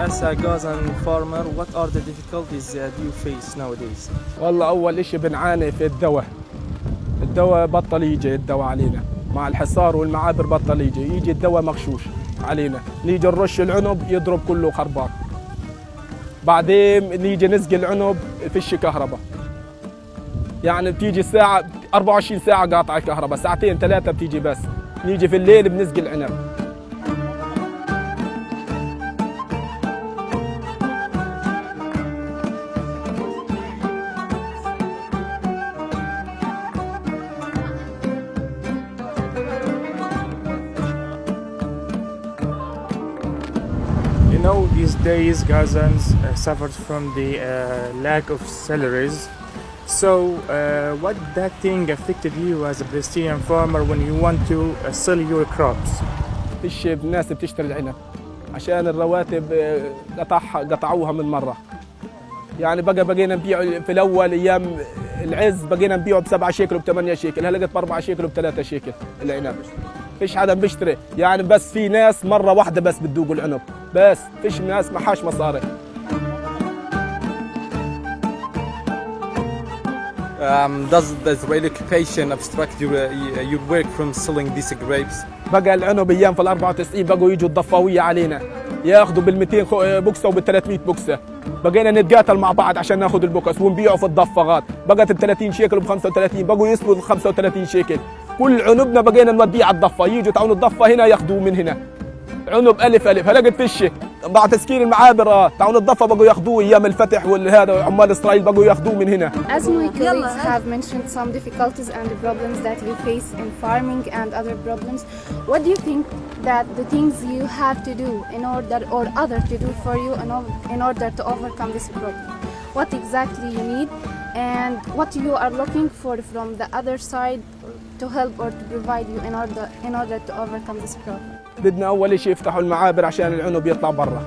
as a Gazan farmer, what are the difficulties that you face nowadays? والله أول إشي بنعاني في الدواء بطل يجي الدواء علينا مع الحصار والمعابر بطل يجي الدواء مغشوش علينا، نيجي نرش العنب يضرب كله خربان، بعدين نيجي نسقي العنب فيش كهرباء، يعني بتيجي الساعة 24 ساعة قاطعة كهرباء، ساعتين ثلاثة بتيجي بس، نيجي في الليل بنسقي العنب. You know, these days Gazans suffered from the lack of salaries. So, what that thing affected you as a Palestinian farmer when you want to sell your crops? فيش الناس بتشتري العنب عشان الرواتب قطعوها من مرة، يعني بقينا نبيع في الأول أيام العز بقينا نبيعه ب7 شيكل وب8 شيكل، هلا لقيت ب4 شيكل وب3 شيكل العنب، فيش حدا بيشتري، يعني بس في ناس مرة واحدة بس بتذوق العنب، بس فيش ناس معهاش مصاري. Does the Israeli occupation obstruct your work from selling these grapes? بقى العنب ايام في ال94 بقوا يجوا الضفاويه علينا ياخذوا بال200 بوكسه وبال300 بوكسه، بقينا نتقاتل مع بعض عشان ناخذ البوكس ونبيعه في الضفاغات، بقت ب30 شيكل وب35 بقوا يسلوا 35 شيكل، كل عنبنا بقينا نوديه على الضفه، يجوا تعون الضفه هنا ياخذوه من هنا، عنب الف هلا قد فيش بعد تسكير المعابر تعون الضفه بقوا ياخذوه ايام الفتح والهذا عمال اسرائيل بقوا ياخذوه من هنا. As my colleagues have mentioned some difficulties and the problems that we face in farming and other problems, what do you think that the things you have to do in order or other to do for you in order to overcome this problem? What exactly you need and what you are looking for from the other side to help or to provide you in order to overcome this problem? بدنا اول شيء يفتحوا المعابر عشان العنب يطلع برا.